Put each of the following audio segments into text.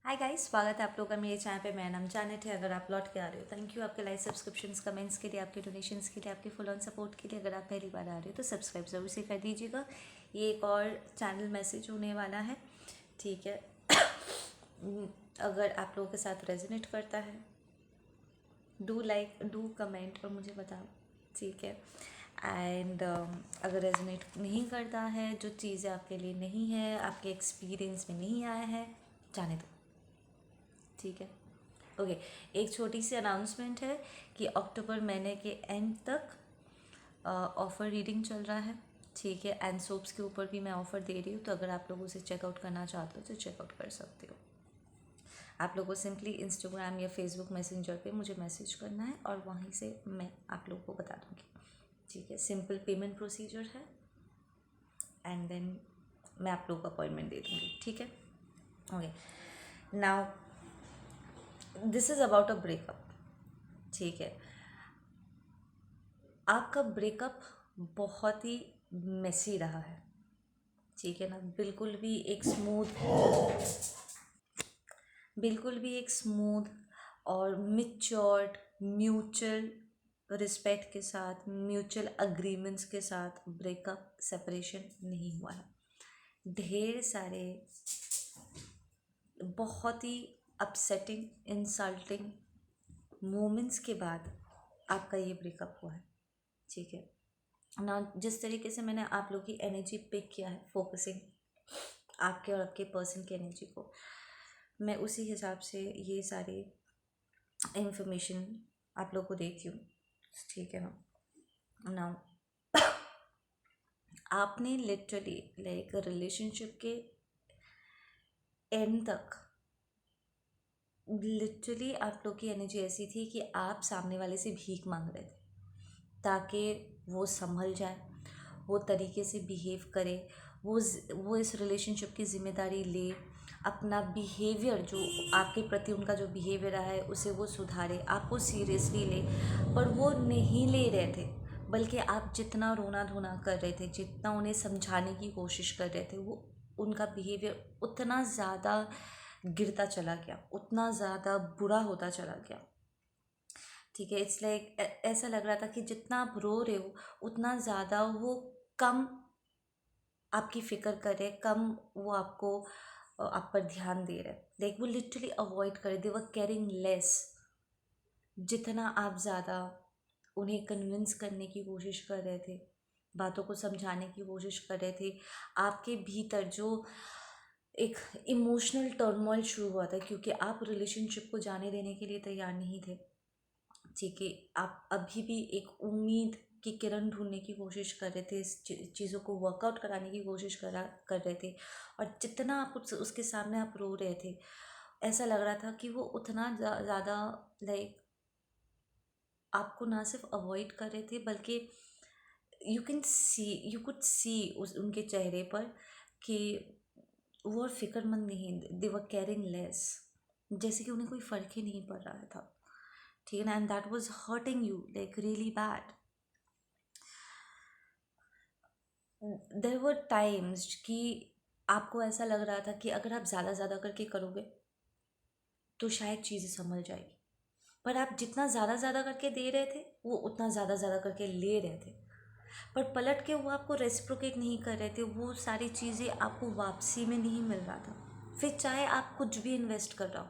Hi guys, स्वागत है आप लोगों का मेरे चैनल पे। मेरा नाम जानत है। अगर आप लौट के आ रहे हो, थैंक यू आपके लाइक, सब्सक्रिप्शंस, कमेंट्स के लिए, आपके डोनेशंस के लिए, आपके फुल ऑन सपोर्ट के लिए। अगर आप पहली बार आ रहे हो तो सब्सक्राइब ज़रूर से कर दीजिएगा। ये एक और चैनल मैसेज होने वाला है, ठीक है। अगर आप लोगों के साथ रेजोनेट करता है, डू लाइक, डू कमेंट और मुझे बताओ, ठीक है। एंड अगर रेजोनेट नहीं करता है, जो चीज़ें आपके लिए नहीं है, आपके एक्सपीरियंस में नहीं आया है, जाने दो, ठीक है। ओके, एक छोटी सी अनाउंसमेंट है कि अक्टूबर महीने के एंड तक ऑफ़र रीडिंग चल रहा है, ठीक है। एंड सोप्स के ऊपर भी मैं ऑफ़र दे रही हूँ, तो अगर आप लोग उसे चेकआउट करना चाहते हो तो चेकआउट कर सकते हो। आप लोगों को सिंपली इंस्टाग्राम या फेसबुक मैसेंजर पे मुझे मैसेज करना है और वहीं से मैं आप लोगों को बता दूँगी, ठीक है। सिंपल पेमेंट प्रोसीजर है एंड देन मैं आप लोगों को अपॉइंटमेंट दे दूँगी, ठीक है। Okay, now this is about a breakup, ठीक है। आपका ब्रेकअप बहुत ही मेसी रहा है, ठीक है ना। बिल्कुल भी एक स्मूथ और मिच्योर्ड, म्यूचुअल रिस्पेक्ट के साथ, म्यूचुअल अग्रीमेंट्स के साथ ब्रेकअप सेपरेशन नहीं हुआ है। ढेर सारे बहुत ही अपसेटिंग, इंसल्टिंग मोमेंट्स के बाद आपका ये ब्रेकअप हुआ है, ठीक है ना। जिस तरीके से मैंने आप लोग की एनर्जी पिक किया है, फोकसिंग आपके और आपके पर्सन की एनर्जी को, मैं उसी हिसाब से ये सारी इंफॉर्मेशन आप लोग को देती हूँ, ठीक है ना। आपने लिटरली लाइक रिलेशनशिप के एंड तक लिटरली आप लोग की एनर्जी ऐसी थी कि आप सामने वाले से भीख मांग रहे थे ताकि वो संभल जाए, वो तरीके से बिहेव करे, वो इस रिलेशनशिप की ज़िम्मेदारी ले, अपना बिहेवियर जो आपके प्रति उनका जो बिहेवियर रहा है उसे वो सुधारे, आपको सीरियसली ले। पर वो नहीं ले रहे थे, बल्कि आप जितना रोना धोना कर रहे थे, जितना उन्हें समझाने की कोशिश कर रहे थे, वो उनका बिहेवियर उतना ज़्यादा गिरता चला गया, उतना ज़्यादा बुरा होता चला गया, ठीक है। इट्स लाइक ऐसा लग रहा था कि जितना आप रो रहे हो उतना ज़्यादा वो कम आपकी फ़िक्र कर रहे, कम वो आपको आप पर ध्यान दे रहे, लाइक वो लिटरली अवॉइड करे, दे वर केयरिंग लेस। जितना आप ज़्यादा उन्हें कन्विंस करने की कोशिश कर रहे थे, बातों को समझाने की कोशिश कर रहे थे, आपके भीतर जो एक इमोशनल टर्मोइल शुरू हुआ था, क्योंकि आप रिलेशनशिप को जाने देने के लिए तैयार नहीं थे, ठीक है। आप अभी भी एक उम्मीद की किरण ढूंढने की कोशिश कर रहे थे, इस चीज़ों को वर्कआउट कराने की कोशिश कर रहे थे। और जितना आप उसके सामने आप रो रहे थे, ऐसा लग रहा था कि वो उतना ज़्यादा लाइक आपको ना सिर्फ अवॉइड कर रहे थे, बल्कि यू कुड सी उस उनके चेहरे पर कि वो और फिक्रमंद नहीं, दे वर केयरिंग लेस, जैसे कि उन्हें कोई फ़र्क ही नहीं पड़ रहा था, ठीक है ना। And that was hurting you like really bad. There were times कि आपको ऐसा लग रहा था कि अगर आप ज़्यादा ज़्यादा करके करोगे तो शायद चीज़ें संभल जाएगी, पर आप जितना ज़्यादा ज़्यादा करके दे रहे थे वो उतना ज़्यादा ज़्यादा करके ले रहे थे, पर पलट के वो आपको रेसिप्रोकेट नहीं कर रहे थे, वो सारी चीज़ें आपको वापसी में नहीं मिल रहा था। फिर चाहे आप कुछ भी इन्वेस्ट कर रहा हो,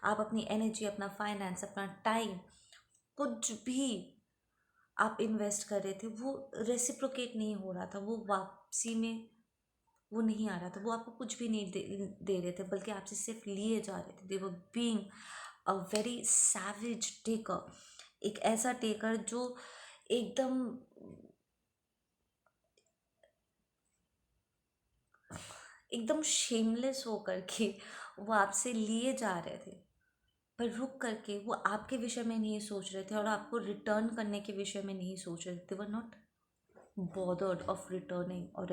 आप अपनी एनर्जी, अपना फाइनेंस, अपना टाइम, कुछ भी आप इन्वेस्ट कर रहे थे, वो रेसिप्रोकेट नहीं हो रहा था, वो वापसी में वो नहीं आ रहा था, वो आपको कुछ भी नहीं दे रहे थे, बल्कि आपसे सिर्फ लिए जा रहे थे। They were being a very savage taker, एक ऐसा टेकर जो एकदम एकदम शेमलेस होकर के वो आपसे लिए जा रहे थे, पर रुक करके वो आपके विषय में नहीं सोच रहे थे और आपको रिटर्न करने के विषय में नहीं सोच रहे थे। Were not bothered of returning or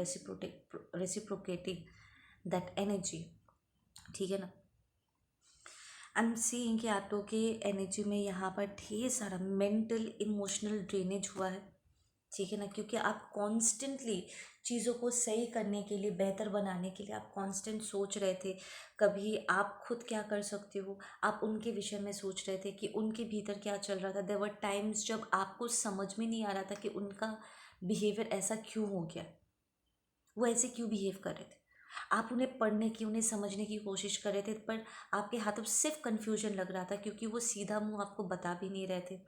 reciprocating that energy, ठीक है ना। आई एम सीइंग कि आप लोगों की एनर्जी में यहाँ पर ढेर सारा मेंटल इमोशनल ड्रेनेज हुआ है, ठीक है ना, क्योंकि आप कॉन्स्टेंटली चीज़ों को सही करने के लिए, बेहतर बनाने के लिए आप कांस्टेंट सोच रहे थे। कभी आप खुद क्या कर सकते हो, आप उनके विषय में सोच रहे थे कि उनके भीतर क्या चल रहा था। देयर वर टाइम्स जब आपको समझ में नहीं आ रहा था कि उनका बिहेवियर ऐसा क्यों हो गया, वो ऐसे क्यों बिहेव कर रहे थे। आप उन्हें पढ़ने की, उन्हें समझने की कोशिश कर रहे थे, पर आपके हाथों सिर्फ कन्फ्यूजन लग रहा था, क्योंकि वो सीधा मुंह आपको बता भी नहीं रहे थे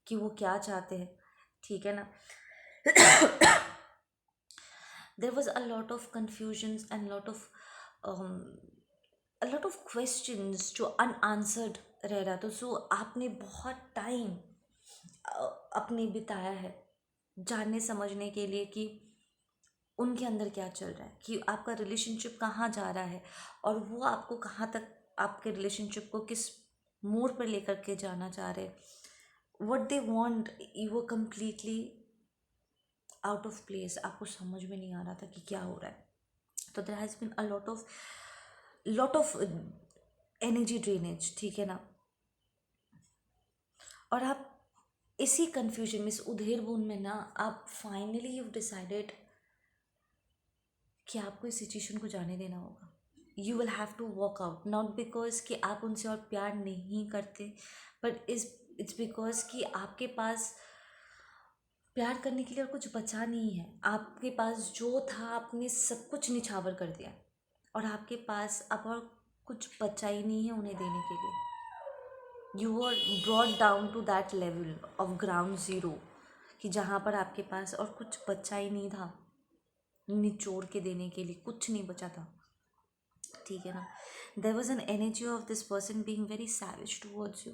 कि वो क्या चाहते हैं। ठीक है ना। there was a lot of confusions and a lot of questions जो unanswered रह रहा था। सो आपने बहुत टाइम अपने बिताया है जानने समझने के लिए कि उनके अंदर क्या चल रहा है, कि आपका रिलेशनशिप कहाँ जा रहा है, और वो आपको कहाँ तक, आपके रिलेशनशिप को किस मोड़ पर लेकर के जाना चाह रहे हैं। वट दे वॉन्ट, यू वो कम्प्लीटली आउट ऑफ प्लेस, आपको समझ में नहीं आ रहा था कि क्या हो रहा है। तो there has been a lot of energy drainage, ठीक है ना। और आप इसी कन्फ्यूजन में, इस उधेड़ बुन में ना, आप फाइनली यू डिसाइडेड कि आपको इस सिचुएशन को जाने देना होगा। You will have to walk out, not because कि आप उनसे और प्यार नहीं करते, बट इट्स बिकॉज कि आपके पास प्यार करने के लिए और कुछ बचा नहीं है। आपके पास जो था आपने सब कुछ निछावर कर दिया, और आपके पास अब और कुछ बचा ही नहीं है उन्हें देने के लिए। You are brought down to that level of ground zero, कि जहाँ पर आपके पास और कुछ बचा ही नहीं था, निचोड़ के देने के लिए कुछ नहीं बचा था। ठीक है ना। There was an energy of this person being very savage towards you,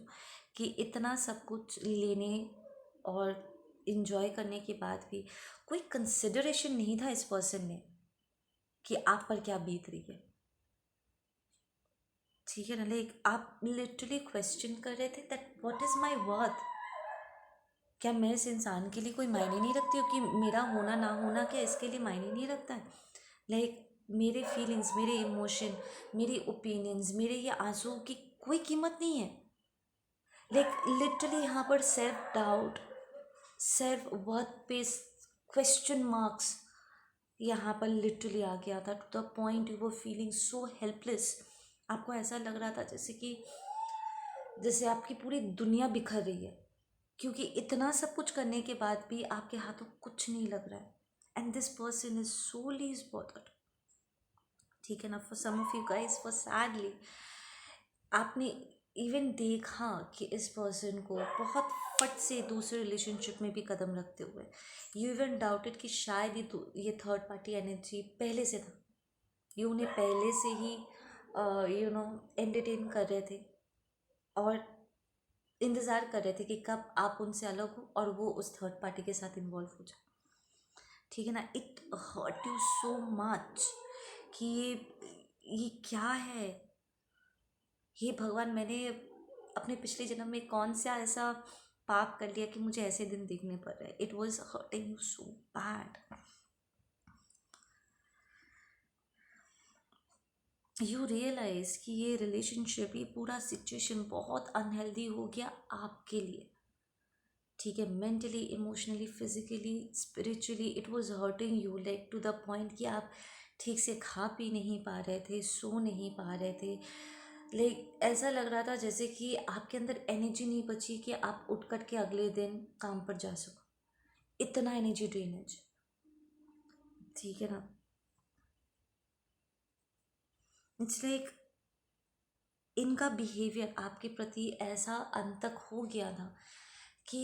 कि इतना सब कुछ लेने और इन्जॉय करने के बाद भी कोई कंसिडरेशन नहीं था इस पर्सन में कि आप पर क्या बीत रही है। ठीक है ना। लाइक आप लिटरली क्वेश्चन कर रहे थे that what is my worth, क्या मैं इस इंसान के लिए कोई मायने नहीं रखती हूँ, कि मेरा होना ना होना क्या इसके लिए मायने नहीं रखता है। लाइक मेरे फीलिंग्स, मेरे इमोशन, मेरी ओपिनियंस, मेरे ये आंसू की कोई कीमत नहीं है। लाइक लिटरली यहाँ पर सेल्फ डाउट, सेल्फ वर्थ पे क्वेश्चन मार्क्स यहाँ पर लिटरली आ गया था, to the point you were feeling so helpless. आपको ऐसा लग रहा था जैसे आपकी पूरी दुनिया बिखर रही है, क्योंकि इतना सब कुछ करने के बाद भी आपके हाथों कुछ नहीं लग रहा है। And this person is solely is bothered. ठीक है ना। For some of you guys, for sadly, आपने इवन देखा कि इस पर्सन को बहुत फट से दूसरे रिलेशनशिप में भी कदम रखते हुए, यू इवन डाउटेड कि शायद ये थर्ड पार्टी एनर्जी पहले से था, ये उन्हें पहले से ही एंटरटेन कर रहे थे, और इंतज़ार कर रहे थे कि कब आप उनसे अलग हो और वो उस थर्ड पार्टी के साथ इन्वॉल्व हो जाए। ठीक है ना। It hurt you so much कि ये क्या है, हे भगवान, मैंने अपने पिछले जन्म में कौन सा ऐसा पाप कर लिया कि मुझे ऐसे दिन देखने पड़ रहे हैं। It was hurting you so bad. You realise कि ये रिलेशनशिप, ये पूरा सिचुएशन बहुत अनहेल्दी हो गया आपके लिए। ठीक है। Mentally, emotionally, physically, spiritually it was hurting you, like to the point कि आप ठीक से खा पी नहीं पा रहे थे, सो नहीं पा रहे थे। लाइक ऐसा लग रहा था जैसे कि आपके अंदर एनर्जी नहीं बची कि आप उठ कर के अगले दिन काम पर जा सको, इतना एनर्जी ड्रेनेज। ठीक है ना। इट्स लाइक इनका बिहेवियर आपके प्रति ऐसा अंतक हो गया था कि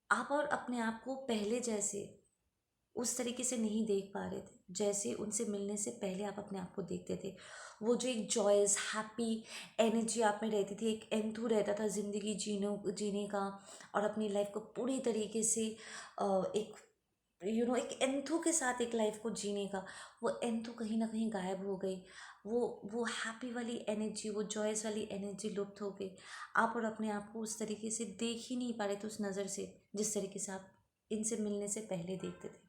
आप और अपने आप को पहले जैसे उस तरीके से नहीं देख पा रहे थे जैसे उनसे मिलने से पहले आप अपने आप को देखते थे। वो जो एक जॉयस हैप्पी एनर्जी आप में रहती थी, एक एंथू रहता था ज़िंदगी जीने का, और अपनी लाइफ को पूरी तरीके से एक एक एंथू के साथ एक लाइफ को जीने का, वो एंथू कहीं ना कहीं गायब हो गई। वो हैप्पी वाली एनर्जी, वो जॉयस वाली एनर्जी लुप्त हो गई। आप और अपने आप को उस तरीके से देख ही नहीं पा रहे थे, उस नज़र से जिस तरीके से आप इनसे मिलने से पहले देखते थे।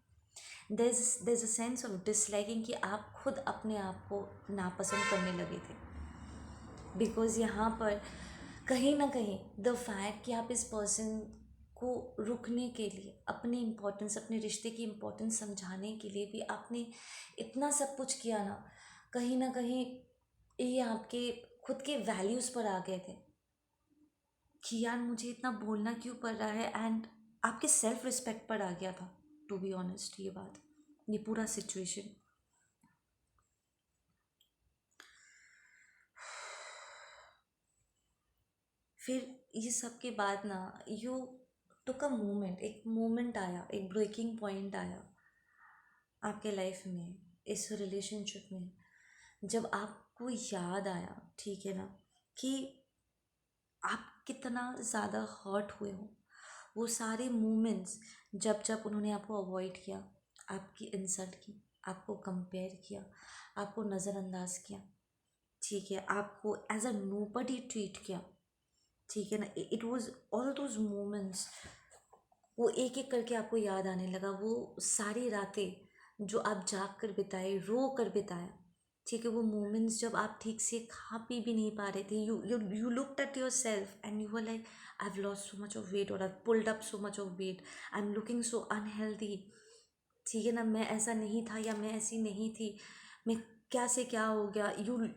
there's a sense of disliking, कि आप खुद अपने आप को नापसंद करने लगे थे, बिकॉज यहाँ पर कहीं ना कहीं द फैक्ट कि आप इस पर्सन को रुकने के लिए, अपनी इम्पोर्टेंस, अपने रिश्ते की इम्पोर्टेंस समझाने के लिए भी आपने इतना सब कुछ किया ना कहीं ये आपके खुद के वैल्यूज़ पर आ गए थे कि यार मुझे इतना बोलना क्यों पड़ रहा है, एंड आपके सेल्फ रिस्पेक्ट पर आ गया था, टू बी ऑनेस्ट। ये बात, ये पूरा सिचुएशन। फिर ये सब के बाद ना, यू टुक अ मोमेंट, एक मोमेंट आया, एक ब्रेकिंग पॉइंट आया आपके लाइफ में, इस रिलेशनशिप में, जब आपको याद आया, ठीक है ना, कि आप कितना ज़्यादा हर्ट हुए हो। वो सारे मोमेंट्स जब जब उन्होंने आपको अवॉइड किया, आपकी इंसल्ट की, आपको कंपेयर किया, आपको नज़रअंदाज किया, ठीक है, आपको एज अ नोबडी ट्रीट किया, ठीक है ना, it was all those moments. वो एक एक करके आपको याद आने लगा, वो सारी रातें जो आप जाग कर बिताए, रो कर बिताया, ठीक है, वो मोमेंट्स जब आप ठीक से खा पी भी नहीं पा रहे थे, you looked at yourself and you were like, I have lost so much of weight, और I pulled up so much of weight, I am looking so unhealthy, ठीक है ना, मैं ऐसा नहीं था या मैं ऐसी नहीं थी, मैं क्या से क्या हो गया।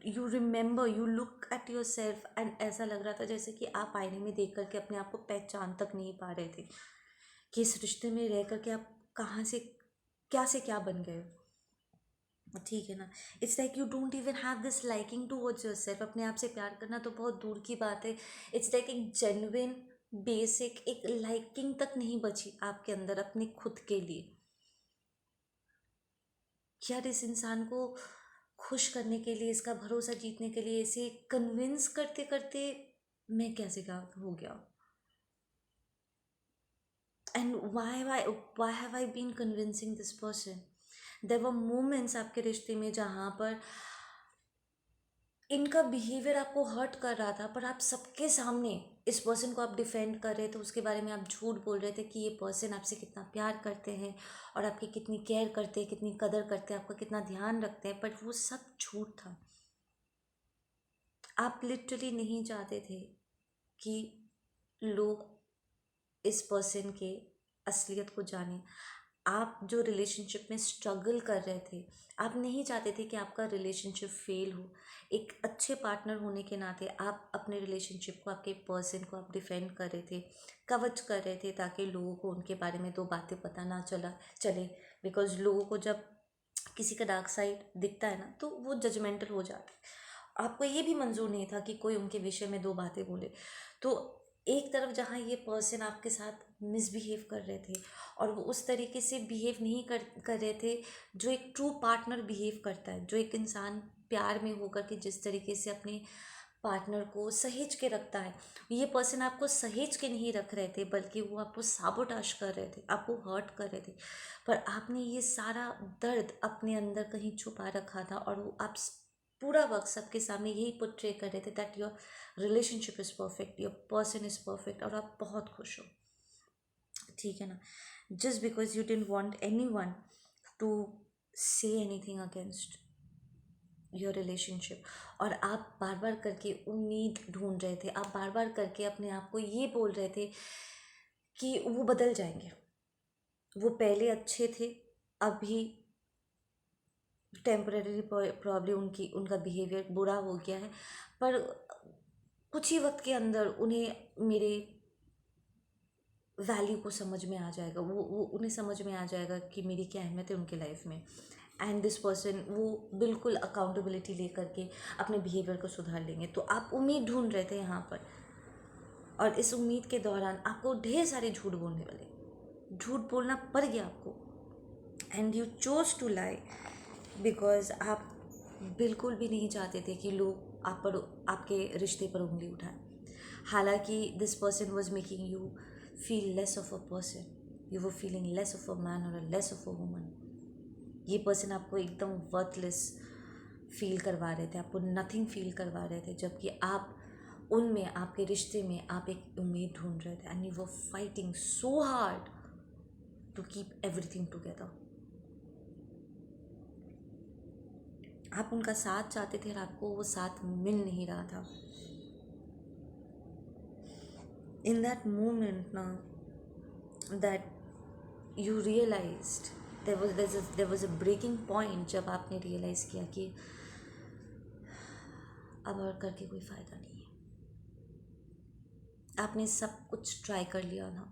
You remember, you look at yourself and ऐसा लग रहा था जैसे कि आप आईने में देख करके अपने आप को पहचान तक नहीं पा रहे थे कि इस रिश्ते में रह करके आप कहाँ से क्या बन गए हो, ठीक है ना। It's like you don't even have this liking towards your self. अपने आप से प्यार करना तो बहुत दूर की बात है, इट्स लाइक एक जेन्युइन बेसिक एक लाइकिंग तक नहीं बची आपके अंदर अपने खुद के लिए। यार इस इंसान को खुश करने के लिए, इसका भरोसा जीतने के लिए, इसे कन्विंस करते करते मैं कैसे क्या हो गया, and why have I been convincing this person? There were moments आपके रिश्ते में जहाँ पर इनका बिहेवियर आपको हर्ट कर रहा था, पर आप सबके सामने इस पर्सन को आप डिफेंड कर रहे थे, उसके बारे में आप झूठ बोल रहे थे कि ये पर्सन आपसे कितना प्यार करते हैं और आपकी कितनी केयर करते हैं, कितनी कदर करते हैं, आपका कितना ध्यान रखते हैं, बट वो सब झूठ था। आप लिटरली नहीं चाहते थे कि लोग इस पर्सन के असलियत को जाने। आप जो रिलेशनशिप में स्ट्रगल कर रहे थे, आप नहीं चाहते थे कि आपका रिलेशनशिप फेल हो। एक अच्छे पार्टनर होने के नाते आप अपने रिलेशनशिप को, आपके पर्सन को आप डिफेंड कर रहे थे, कवच कर रहे थे, ताकि लोगों को उनके बारे में दो बातें पता ना चले। बिकॉज लोगों को जब किसी का डार्क साइड दिखता है ना, तो वो जजमेंटल हो जाते हैं। आपको ये भी मंजूर नहीं था कि कोई उनके विषय में दो बातें बोले। तो एक तरफ जहाँ ये पर्सन आपके साथ मिसबिहेव कर रहे थे, और वो उस तरीके से बिहेव नहीं कर रहे थे जो एक ट्रू पार्टनर बिहेव करता है, जो एक इंसान प्यार में होकर के जिस तरीके से अपने पार्टनर को सहेज के रखता है। ये पर्सन आपको सहेज के नहीं रख रहे थे, बल्कि वो आपको साबोटाज कर रहे थे, आपको हर्ट कर रहे थे। पर आपने ये सारा दर्द अपने अंदर कहीं छुपा रखा था, और वो आप पूरा वक्त सबके सामने यही पोर्ट्रे कर रहे थे that your relationship is perfect, your person is perfect, और आप बहुत खुश हो, ठीक है ना। Just because you didn't want anyone to say anything against your relationship, और आप बार बार करके उम्मीद ढूंढ रहे थे, आप बार बार करके अपने आप को ये बोल रहे थे कि वो बदल जाएंगे, वो पहले अच्छे थे, अभी टेम्परेरी प्रॉब्लम उनका बिहेवियर बुरा हो गया है, पर कुछ ही वक्त के अंदर उन्हें मेरे वैल्यू को समझ में आ जाएगा, वो उन्हें समझ में आ जाएगा कि मेरी क्या अहमियत है उनके लाइफ में। एंड दिस पर्सन वो बिल्कुल अकाउंटेबिलिटी लेकर के अपने बिहेवियर को सुधार लेंगे। तो आप उम्मीद ढूंढ रहे थे यहाँ पर, और इस उम्मीद के दौरान आपको ढेर सारे झूठ बोलने वाले, झूठ बोलना पड़ गया आपको, and you chose to lie, because आप बिल्कुल भी नहीं चाहते थे कि लोग आप पर, आपके रिश्ते पर उंगली उठाएं। हालांकि this person was making you feel less of a person, you were feeling less of a man और लेस ऑफ अ वुमन। ये पर्सन आपको एकदम वर्थलेस फील करवा रहे थे, आपको नथिंग फील करवा रहे थे, जबकि आप उनमें, आपके रिश्ते में आप एक उम्मीद ढूंढ रहे थे, and you were fighting so hard to keep everything together. आप उनका साथ चाहते थे और आपको वो साथ मिल नहीं रहा था। इन दैट मोमेंट ना, that you realized there was a breaking point जब आपने रियलाइज़ किया कि अब और करके कोई फ़ायदा नहीं है, आपने सब कुछ ट्राई कर लिया ना,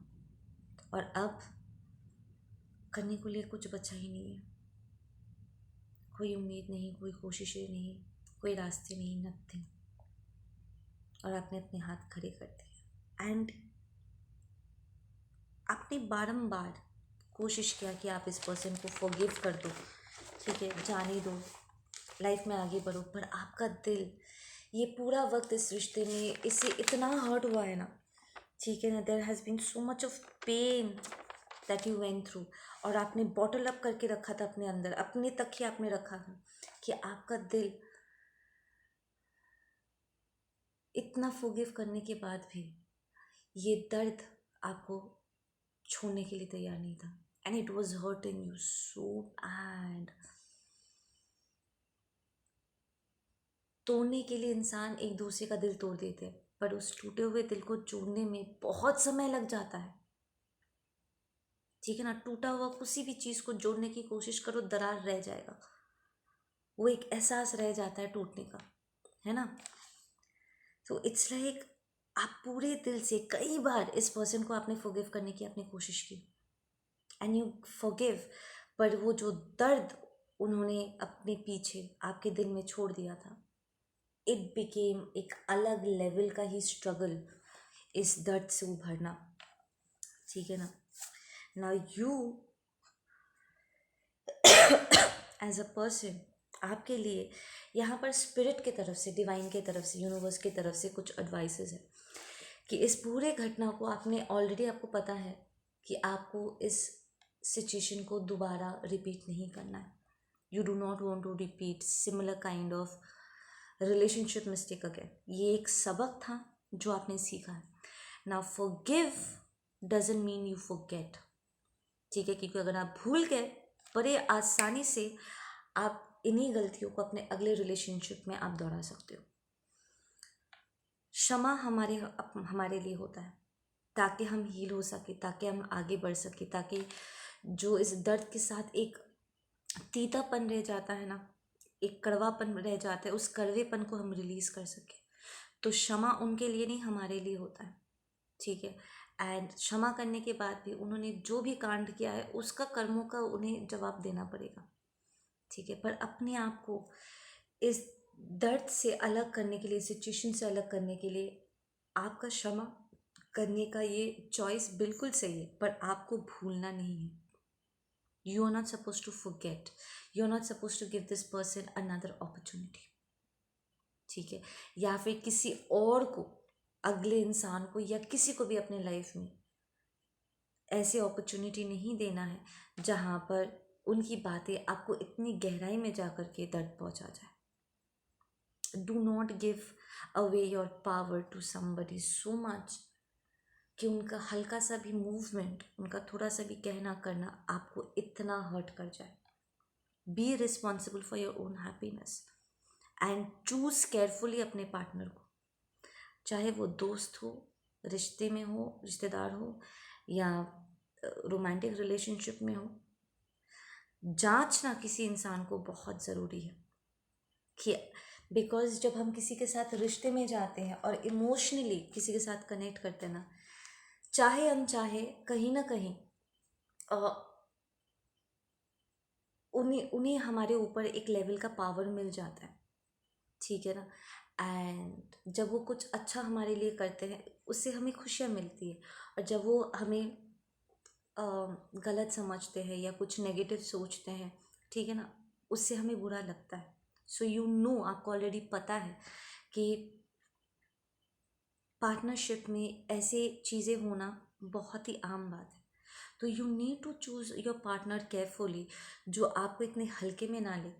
और अब करने को लिए कुछ बचा ही नहीं है, कोई उम्मीद नहीं, कोई कोशिशें नहीं, कोई रास्ते नहीं, नथिंग, और आपने अपने हाथ खड़े कर दिए। एंड आपने बारंबार कोशिश किया कि आप इस पर्सन को फॉरगिव कर दो, ठीक है, जाने दो, लाइफ में आगे बढ़ो, पर आपका दिल ये पूरा वक्त इस रिश्ते में इससे इतना हर्ट हुआ है ना, ठीक है ना, there has been so much of pain that you went through, और आपने बॉटल अप करके रखा था अपने अंदर, अपने तक ही आपने रखा था कि आपका दिल इतना फॉरगिव करने के बाद भी ये दर्द आपको छोड़ने के लिए तैयार नहीं था, and it was hurting you so and तोड़ने के लिए इंसान एक दूसरे का दिल तोड़ देते हैं, पर उस टूटे हुए दिल को जोड़ने में बहुत समय लग जाता है, ठीक है ना। टूटा हुआ किसी भी चीज़ को जोड़ने की कोशिश करो, दरार रह जाएगा, वो एक एहसास रह जाता है टूटने का, है ना। तो इट्स लाइक आप पूरे दिल से कई बार इस पर्सन को आपने फॉरगिव करने की आपने कोशिश की, एंड यू फॉरगिव, पर वो जो दर्द उन्होंने अपने पीछे आपके दिल में छोड़ दिया था, इट बिकेम एक अलग लेवल का ही स्ट्रगल इस दर्द से उभरना, ठीक है ना। Now you as a person, आपके लिए यहाँ पर स्पिरिट की तरफ से, डिवाइन की तरफ से, यूनिवर्स की तरफ से कुछ एडवाइसेस है कि इस पूरे घटना को आपने ऑलरेडी, आपको पता है कि आपको इस सिचुएशन को दोबारा रिपीट नहीं करना है, you do not want to repeat similar kind of relationship mistake again. ये एक सबक था जो आपने सीखा है। Now forgive doesn't mean you forget, ठीक है, क्योंकि अगर आप भूल गए बड़े आसानी से आप इन्हीं गलतियों को अपने अगले रिलेशनशिप में आप दोहरा सकते हो। क्षमा हमारे लिए होता है ताकि हम हील हो सके, ताकि हम आगे बढ़ सके, ताकि जो इस दर्द के साथ एक तीतापन रह जाता है ना, एक कड़वापन रह जाता है, उस कड़वेपन को हम रिलीज़ कर सके। तो क्षमा उनके लिए नहीं, हमारे लिए होता है, ठीक है। एंड क्षमा करने के बाद भी उन्होंने जो भी कांड किया है उसका कर्मों का उन्हें जवाब देना पड़ेगा, ठीक है। पर अपने आप को इस दर्द से अलग करने के लिए, सिचुएशन से अलग करने के लिए आपका क्षमा करने का ये चॉइस बिल्कुल सही है, पर आपको भूलना नहीं है। You are not suppose to forget, you are not suppose to give this person another opportunity, ठीक है, या फिर किसी और को, अगले इंसान को या किसी को भी अपने लाइफ में ऐसी अपॉर्चुनिटी नहीं देना है जहाँ पर उनकी बातें आपको इतनी गहराई में जाकर के दर्द पहुँचा जाए। Do not give away your power to somebody so much कि उनका हल्का सा भी मूवमेंट, उनका थोड़ा सा भी कहना करना आपको इतना हर्ट कर जाए। Be responsible for your own happiness and choose carefully अपने पार्टनर को, चाहे वो दोस्त हो, रिश्ते में हो, रिश्तेदार हो, या रोमांटिक रिलेशनशिप में हो। जांचना किसी इंसान को बहुत ज़रूरी है कि बिकॉज जब हम किसी के साथ रिश्ते में जाते हैं और इमोशनली किसी के साथ कनेक्ट करते हैं ना, चाहे अनचाहे कहीं ना कहीं उन्हें उन्हें हमारे ऊपर एक लेवल का पावर मिल जाता है, ठीक है ना। एंड जब वो कुछ अच्छा हमारे लिए करते हैं उससे हमें खुशियाँ मिलती है, और जब वो हमें गलत समझते हैं या कुछ नेगेटिव सोचते हैं, ठीक है ना, उससे हमें बुरा लगता है। सो यू नो, आपको ऑलरेडी पता है कि पार्टनरशिप में ऐसे चीज़ें होना बहुत ही आम बात है। तो you need to choose your partner carefully, जो आपको इतने हल्के में ना ले,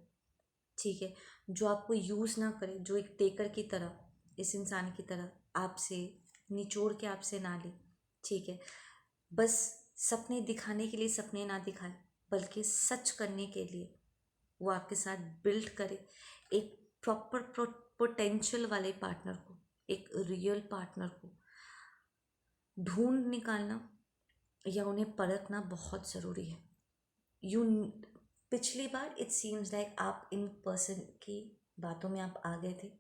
ठीक है, जो आपको यूज़ ना करे, जो एक टेकर की तरह, इस इंसान की तरह आपसे निचोड़ के आपसे ना ले, ठीक है। बस सपने दिखाने के लिए सपने ना दिखाए, बल्कि सच करने के लिए वो आपके साथ बिल्ड करे एक प्रॉपर पोटेंशियल वाले पार्टनर को, एक रियल पार्टनर को ढूंढ निकालना या उन्हें परखना बहुत ज़रूरी है। यू पिछली बार इट सीम्स लाइक आप इन पर्सन की बातों में आप आ गए थे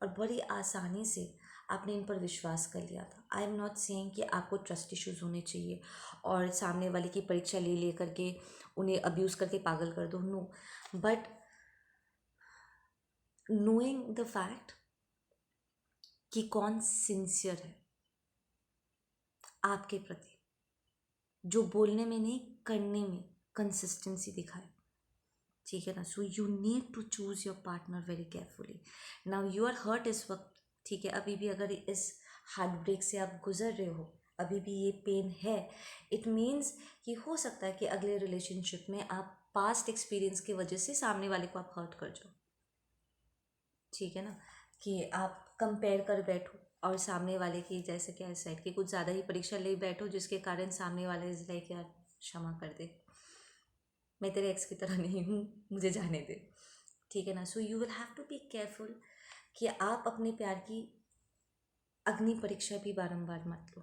और बड़ी आसानी से आपने इन पर विश्वास कर लिया था। आई एम नॉट सेइंग कि आपको ट्रस्ट इश्यूज होने चाहिए और सामने वाले की परीक्षा ले ले करके उन्हें अब्यूज़ करके पागल कर दो, no, but knowing the fact कि कौन सिंसियर है आपके प्रति, जो बोलने में नहीं करने में कंसिस्टेंसी दिखाए, ठीक है ना। So you need to choose your partner very carefully. Now you are hurt इस वक्त, ठीक है, अभी भी अगर इस हार्ट ब्रेक से आप गुजर रहे हो, अभी भी ये पेन है, इट मीन्स कि हो सकता है कि अगले रिलेशनशिप में आप पास्ट एक्सपीरियंस की वजह से सामने वाले को आप हर्ट कर जाओ, ठीक है ना, कि आप कंपेयर कर बैठो और सामने वाले की जैसे क्या साइड की कुछ ज़्यादा ही परीक्षा ले बैठो, जिसके कारण सामने वाले इज लाइक यार क्षमा कर दे, मैं तेरे एक्स की तरह नहीं हूँ, मुझे जाने दे, ठीक है ना। So you will have to be careful कि आप अपने प्यार की अग्नि परीक्षा भी बारंबार मत लो,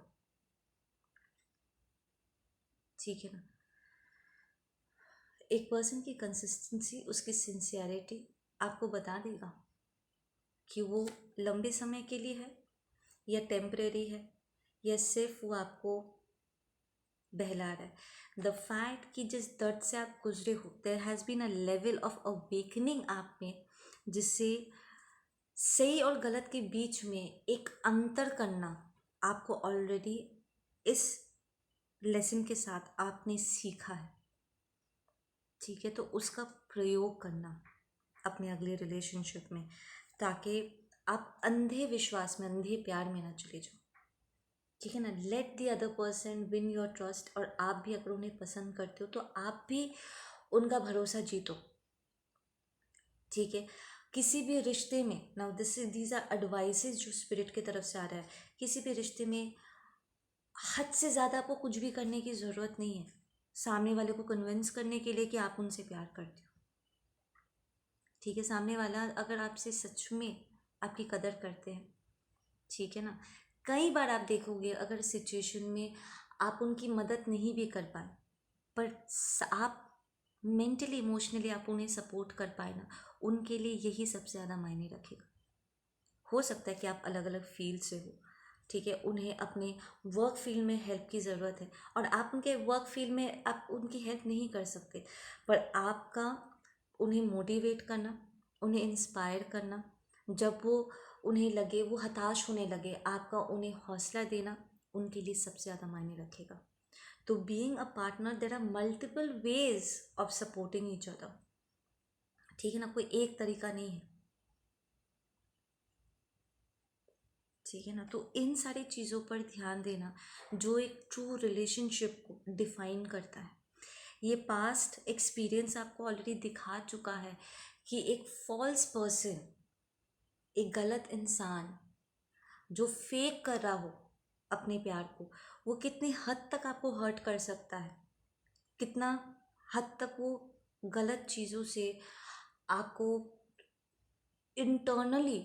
ठीक है ना। एक पर्सन की कंसिस्टेंसी, उसकी सिंसियरिटी आपको बता देगा कि वो लंबे समय के लिए है या टेम्परेरी है या सिर्फ वो आपको बहला रहा है। द फैक्ट कि जिस दर्द से आप गुजरे हो, there has been a level of awakening आप में, जिससे सही और गलत के बीच में एक अंतर करना आपको ऑलरेडी इस लेसन के साथ आपने सीखा है, ठीक है। तो उसका प्रयोग करना अपने अगले रिलेशनशिप में, ताकि आप अंधे विश्वास में, अंधे प्यार में ना चले जाओ, ठीक है ना। Let the other person win your trust, और आप भी अगर उन्हें पसंद करते हो तो आप भी उनका भरोसा जीतो, ठीक है। किसी भी रिश्ते में, नाउ दीज आर एडवाइसेस जो स्पिरिट की तरफ से आ रहा है, किसी भी रिश्ते में हद से ज़्यादा आपको कुछ भी करने की ज़रूरत नहीं है सामने वाले को कन्विंस करने के लिए कि आप उनसे प्यार करते हो, ठीक है। सामने वाला अगर आपसे सच में आपकी कदर करते हैं, ठीक है ना, कई बार आप देखोगे अगर सिचुएशन में आप उनकी मदद नहीं भी कर पाए, पर आप मेंटली इमोशनली आप उन्हें सपोर्ट कर पाए ना, उनके लिए यही सबसे ज़्यादा मायने रखेगा। हो सकता है कि आप अलग अलग फील्ड से हो, ठीक है, उन्हें अपने वर्क फील्ड में हेल्प की ज़रूरत है और आप उनके वर्क फील्ड में आप उनकी हेल्प नहीं कर सकते, पर आपका उन्हें मोटिवेट करना, उन्हें इंस्पायर करना, जब वो उन्हें लगे, वो हताश होने लगे, आपका उन्हें हौसला देना उनके लिए सबसे ज़्यादा मायने रखेगा। तो being a partner, there are multiple ways of supporting each other, ठीक है ना, कोई एक तरीका नहीं है, ठीक है ना। तो इन सारी चीज़ों पर ध्यान देना जो एक ट्रू रिलेशनशिप को डिफाइन करता है। ये पास्ट एक्सपीरियंस आपको ऑलरेडी दिखा चुका है कि एक फॉल्स पर्सन, एक गलत इंसान जो फेक कर रहा हो अपने प्यार को, वो कितनी हद तक आपको हर्ट कर सकता है, कितना हद तक वो गलत चीज़ों से आपको इंटरनली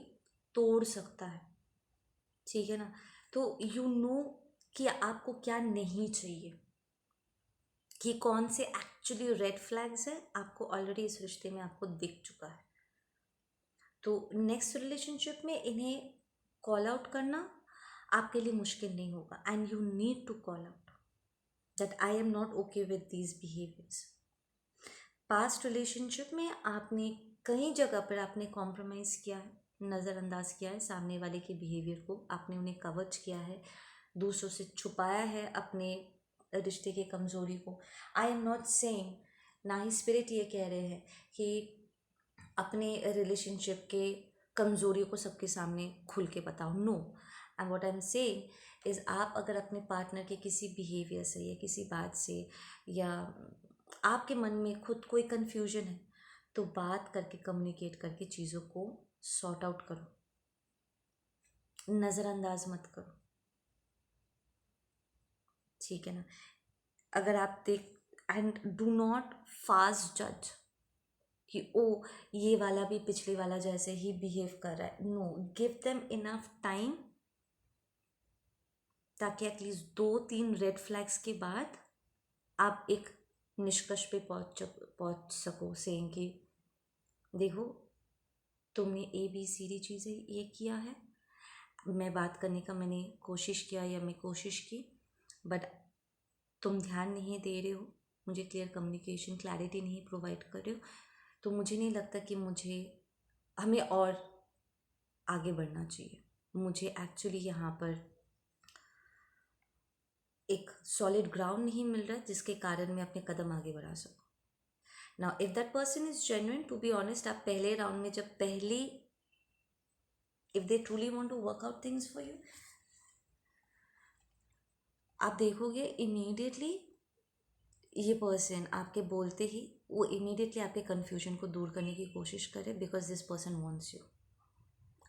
तोड़ सकता है, ठीक है ना। तो यू नो कि आपको क्या नहीं चाहिए, कि कौन से एक्चुअली रेड फ्लैग्स है, आपको ऑलरेडी इस रिश्ते में आपको दिख चुका है। तो नेक्स्ट रिलेशनशिप में इन्हें कॉल आउट करना आपके लिए मुश्किल नहीं होगा, and you need to call out that I am not okay with these behaviours. Past relationship में आपने कई जगह पर आपने कॉम्प्रोमाइज़ किया है, नज़रअंदाज किया है सामने वाले के बिहेवियर को, आपने उन्हें कवच किया है, दूसरों से छुपाया है अपने रिश्ते की कमज़ोरी को। आई एम नॉट सेइंग, ना ही स्पिरिट ये कह रहे हैं कि अपने रिलेशनशिप के कमज़ोरियों को सबके सामने खुल के बताओ, no. And what I am saying is, आप अगर अपने पार्टनर के किसी बिहेवियर से या किसी बात से, या आपके मन में खुद कोई कन्फ्यूजन है, तो बात करके, कम्युनिकेट करके चीज़ों को सॉर्ट आउट करो, नज़रअंदाज मत करो, ठीक है ना। अगर आप देख, एंड डू नॉट फास्ट जज कि ओ ये वाला भी पिछले वाला जैसे ही बिहेव कर रहा है, no, give them enough time ताकि एटलीस्ट 2-3 रेड फ्लैग्स के बाद आप एक निष्कर्ष पे पहुंच सको, सेइंग कि देखो तुमने ABCD चीज़ें ये किया है, मैं बात करने का मैंने कोशिश किया या मैं कोशिश की, बट तुम ध्यान नहीं दे रहे हो, मुझे क्लियर कम्युनिकेशन क्लैरिटी नहीं प्रोवाइड कर रहे हो, तो मुझे नहीं लगता कि हमें और आगे बढ़ना चाहिए। मुझे एक्चुअली यहाँ पर एक सॉलिड ग्राउंड नहीं मिल रहा जिसके कारण मैं अपने कदम आगे बढ़ा सकूँ। Now if that person is genuine, to be honest, आप पहले राउंड में जब if they truly want to work out things for you, आप देखोगे इमीडिएटली ये पर्सन आपके बोलते ही वो इमीडिएटली आपके कन्फ्यूजन को दूर करने की कोशिश करे, because this person wants you.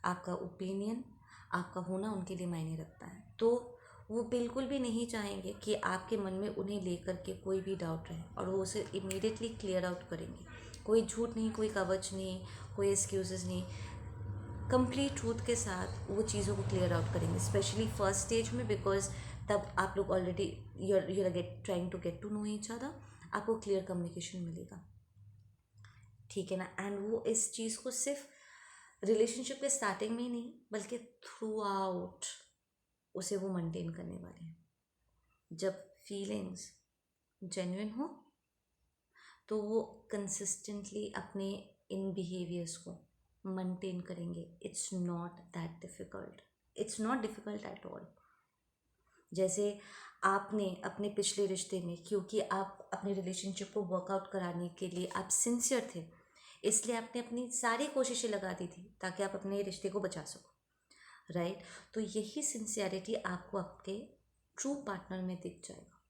आपका ओपिनियन, आपका होना उनके लिए मायने रखता है, तो वो बिल्कुल भी नहीं चाहेंगे कि आपके मन में उन्हें लेकर के कोई भी डाउट रहे, और वो उसे इमीडिएटली क्लियर आउट करेंगे। कोई झूठ नहीं, कोई कवच नहीं, कोई एक्सक्यूजेस नहीं, कंप्लीट ट्रूथ के साथ वो चीज़ों को क्लियर आउट करेंगे, स्पेशली फर्स्ट स्टेज में, बिकॉज तब आप लोग already you're trying to get to know each other, आपको क्लियर कम्युनिकेशन मिलेगा, ठीक है ना। एंड वो इस चीज़ को सिर्फ रिलेशनशिप के स्टार्टिंग में ही नहीं बल्कि थ्रू आउट उसे वो मेंटेन करने वाले हैं। जब फीलिंग्स जेन्युइन हो तो वो कंसिस्टेंटली अपने इन बिहेवियर्स को मेंटेन करेंगे। It's not that difficult, it's not difficult at all. जैसे आपने अपने पिछले रिश्ते में, क्योंकि आप अपने रिलेशनशिप को वर्कआउट कराने के लिए आप सिंसियर थे, इसलिए आपने अपनी सारी कोशिशें लगा दी थी ताकि आप अपने रिश्ते को बचा सको, राइट। तो यही सिंसियरिटी आपको आपके ट्रू पार्टनर में दिख जाएगा।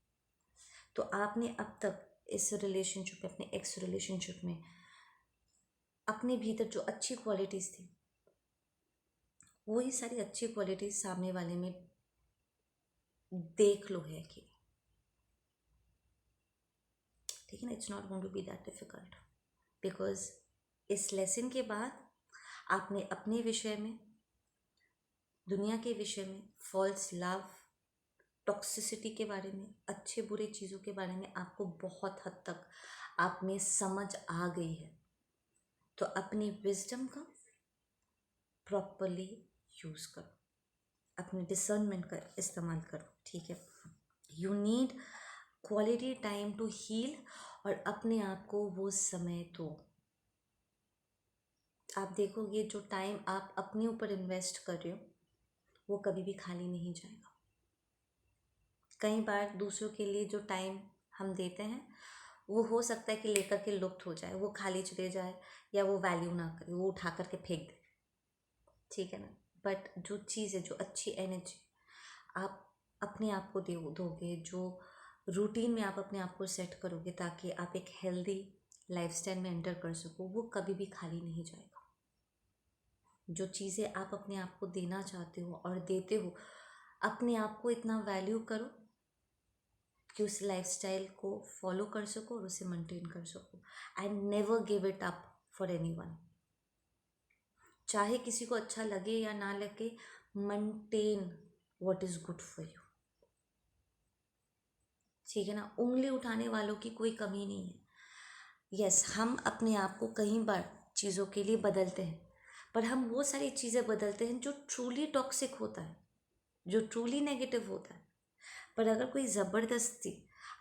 तो आपने अब तक इस रिलेशनशिप में, अपने एक्स रिलेशनशिप में, अपने भीतर जो अच्छी क्वालिटीज़ थी वही सारी अच्छी क्वालिटीज़ सामने वाले में देख लो है कि, ठीक है ना। It's not going to be that difficult, because इस लेसन के बाद आपने अपने विषय में, दुनिया के विषय में, फॉल्स लव, टॉक्सिसिटी के बारे में, अच्छे बुरे चीज़ों के बारे में आपको बहुत हद तक आप में समझ आ गई है। तो अपनी विजडम का प्रॉपरली यूज़ करो, अपने डिसर्नमेंट का इस्तेमाल करो, ठीक है। You need quality time to heal, और अपने आप को वो समय दो। आप देखोगे जो टाइम आप अपने ऊपर इन्वेस्ट कर रहे हो वो कभी भी खाली नहीं जाएगा। कई बार दूसरों के लिए जो टाइम हम देते हैं वो हो सकता है कि लेकर के लुप्त हो जाए, वो खाली चले जाए, या वो वैल्यू ना करे, वो उठा करके फेंक दे, ठीक है ना। बट जो चीज़ है, जो अच्छी एनर्जी आप अपने आप को दोगे, जो रूटीन में आप अपने आप को सेट करोगे ताकि आप एक हेल्दी लाइफस्टाइल में एंटर कर सको, वो कभी भी खाली नहीं जाएगा। जो चीज़ें आप अपने आप को देना चाहते हो और देते हो, अपने आप को इतना वैल्यू करो कि उस लाइफस्टाइल को फॉलो कर सको और उसे मेंटेन कर सको, and never give it up for anyone. चाहे किसी को अच्छा लगे या ना लगे, maintain what is good for you, ठीक है ना। उंगली उठाने वालों की कोई कमी नहीं है। यस, हम अपने आप को कई बार चीज़ों के लिए बदलते हैं, पर हम वो सारी चीज़ें बदलते हैं जो ट्रूली टॉक्सिक होता है, जो ट्रूली नेगेटिव होता है। पर अगर कोई ज़बरदस्ती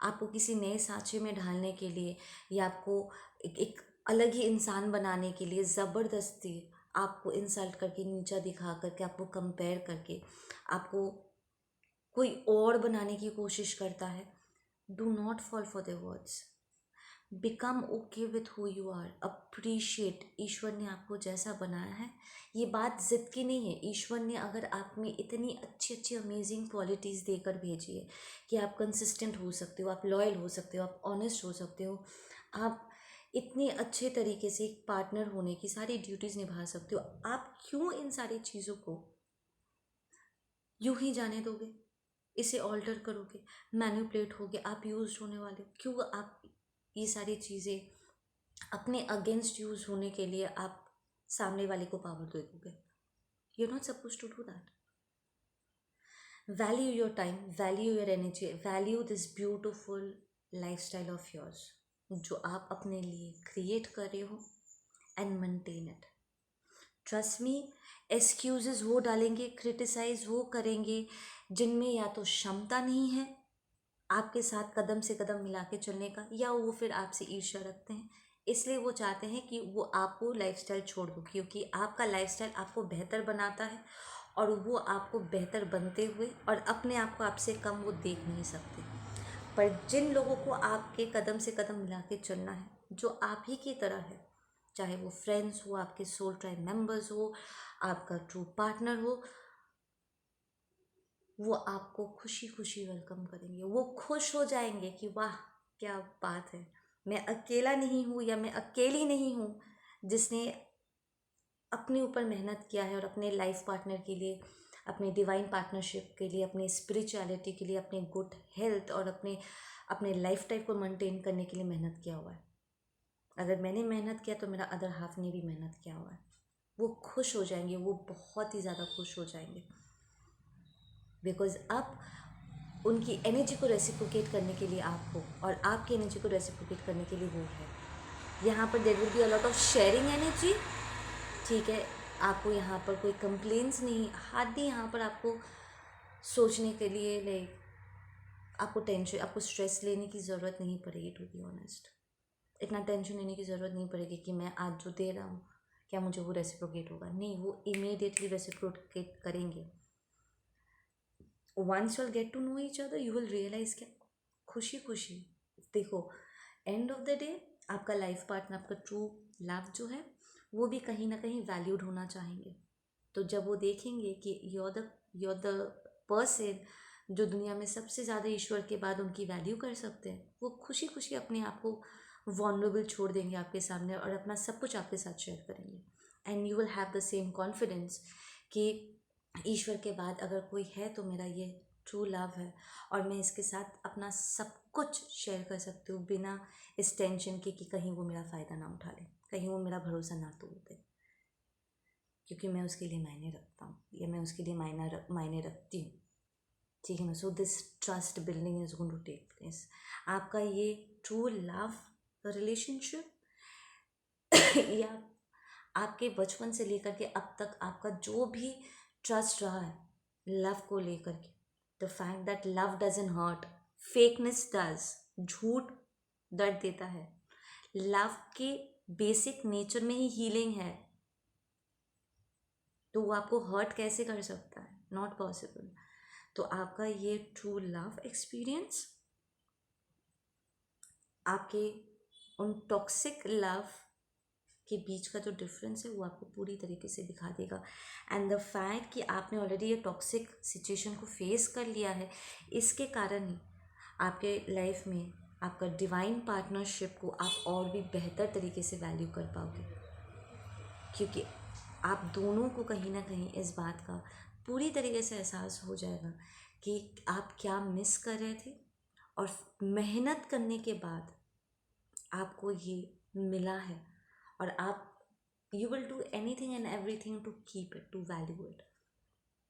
आपको किसी नए सांचे में ढालने के लिए, या आपको एक अलग ही इंसान बनाने के लिए ज़बरदस्ती आपको इंसल्ट करके, नीचा दिखा करके, आपको कंपेयर करके, आपको कोई और बनाने की कोशिश करता है, do not fall for their words. Become okay with who you are, appreciate ईश्वर ने आपको जैसा बनाया है। ये बात जिद की नहीं है, ईश्वर ने अगर आप में इतनी अच्छी अच्छी अमेजिंग क्वालिटीज़ देकर भेजी है कि आप कंसिस्टेंट हो सकते हो, आप लॉयल हो सकते हो, आप ऑनेस्ट हो सकते हो, आप इतने अच्छे तरीके से एक पार्टनर होने की सारी ड्यूटीज़ निभा सकते हो, आप क्यों इन सारी चीज़ों को यूं ही जाने दोगे, इसे ऑल्टर करोगे, मैनिपुलेट होगे, आप यूज होने वाले हो। क्यों आप ये सारी चीज़ें अपने अगेंस्ट यूज होने के लिए आप सामने वाले को पावर दे दोगे? You are not suppose to do that. Value your time, value your energy, value this beautiful lifestyle of yours जो आप अपने लिए क्रिएट कर रहे हो, and maintain it. Trust me, excuses वो डालेंगे, क्रिटिसाइज वो करेंगे जिनमें या तो क्षमता नहीं है आपके साथ कदम से कदम मिला के चलने का, या वो फिर आपसे ईर्ष्या रखते हैं, इसलिए वो चाहते हैं कि वो आपको लाइफस्टाइल छोड़ दो, क्योंकि आपका लाइफस्टाइल आपको बेहतर बनाता है और वो आपको बेहतर बनते हुए और अपने आप को आपसे कम वो देख नहीं सकते। पर जिन लोगों को आपके कदम से कदम मिला के चलना है, जो आप ही की तरह है, चाहे वो फ्रेंड्स हो, आपके सोल ट्राइब मेंबर्स हो, आपका ट्रू पार्टनर हो, वो आपको खुशी खुशी वेलकम करेंगे। वो खुश हो जाएंगे कि वाह क्या बात है, मैं अकेला नहीं हूँ या मैं अकेली नहीं हूँ जिसने अपने ऊपर मेहनत किया है और अपने लाइफ पार्टनर के लिए, अपने डिवाइन पार्टनरशिप के लिए, अपने स्पिरिचुअलिटी के लिए, अपने गुड हेल्थ और अपने अपने लाइफ टाइप को मेंटेन करने के लिए मेहनत किया हुआ है। अगर मैंने मेहनत किया तो मेरा अदर हाफ ने भी मेहनत किया हुआ है। वो खुश हो जाएंगे, वो बहुत ही ज़्यादा खुश हो जाएंगे, बिकॉज अब उनकी एनर्जी को रेसिप्रोकेट करने के लिए आप हो और आपकी एनर्जी को रेसिप्रोकेट करने के लिए वो है। यहाँ पर there will be a lot of sharing energy, ठीक है। आपको यहाँ पर कोई कंप्लेंट्स नहीं, हार्डली यहाँ पर आपको सोचने के लिए लाइक आपको टेंशन, आपको स्ट्रेस लेने की ज़रूरत नहीं पड़ेगी। टू बी ऑनेस्ट, इतना टेंशन लेने की ज़रूरत नहीं पड़ेगी कि मैं आज जो दे रहा हूँ क्या मुझे वो रेसिप्रोकेट होगा, नहीं, वो इमीडिएटली रेसिप्रोकेट करेंगे। Once you will get to know each other, you will realise क्या खुशी खुशी। देखो, एंड ऑफ द डे आपका लाइफ पार्टनर, आपका ट्रू लव जो है, वो भी कहीं ना कहीं वैल्यूड होना चाहेंगे। तो जब वो देखेंगे कि you're द पर्सन जो दुनिया में सबसे ज़्यादा ईश्वर के बाद उनकी वैल्यू कर सकते हैं, वो खुशी खुशी अपने आप को वॉनरेबल छोड़ देंगे आपके सामने और अपना सब कुछ आपके साथ शेयर करेंगे। And you will have the same confidence कि ईश्वर के बाद अगर कोई है तो मेरा ये ट्रू लव है और मैं इसके साथ अपना सब कुछ शेयर कर सकती हूँ बिना इस टेंशन के कि कहीं वो मेरा फ़ायदा ना उठा ले, कहीं वो मेरा भरोसा ना तोड़ दे, क्योंकि मैं उसके लिए मायने रखता हूँ या मैं उसके लिए मायने रखती हूँ, ठीक है ना। So this trust building is going to take place. आपका ये ट्रू लव रिलेशनशिप या आपके बचपन से लेकर के अब तक आपका जो भी ट्रस्ट रहा है लव को लेकर के, the fact that love doesn't hurt, fakeness does, झूठ दर्द देता है, लव के बेसिक नेचर में ही हीलिंग है, तो वो आपको हर्ट कैसे कर सकता है, नॉट पॉसिबल। तो आपका ये ट्रू लव एक्सपीरियंस आपके उन टॉक्सिक लव के बीच का जो डिफरेंस है वो आपको पूरी तरीके से दिखा देगा। एंड द फैक्ट कि आपने ऑलरेडी ये टॉक्सिक सिचुएशन को फेस कर लिया है, इसके कारण ही आपके लाइफ में आपका डिवाइन पार्टनरशिप को आप और भी बेहतर तरीके से वैल्यू कर पाओगे, क्योंकि आप दोनों को कहीं ना कहीं इस बात का पूरी तरीके से एहसास हो जाएगा कि आप क्या मिस कर रहे थे और मेहनत करने के बाद आपको ये मिला है, और आप you will do anything and everything to keep it, to value it.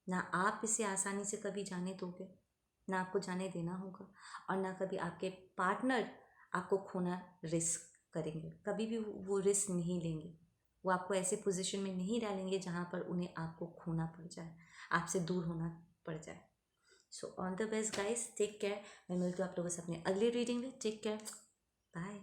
ना आप इसे आसानी से कभी जाने दोगे, ना आपको जाने देना होगा, और ना कभी आपके पार्टनर आपको खोना रिस्क करेंगे, कभी भी वो रिस्क नहीं लेंगे। वो आपको ऐसे पोजीशन में नहीं डालेंगे जहाँ पर उन्हें आपको खोना पड़ जाए, आपसे दूर होना पड़ जाए। So all the best guys, take care. मैं मिलती हूँ आप लोगों से अपने अगली रीडिंग में। Take care, bye.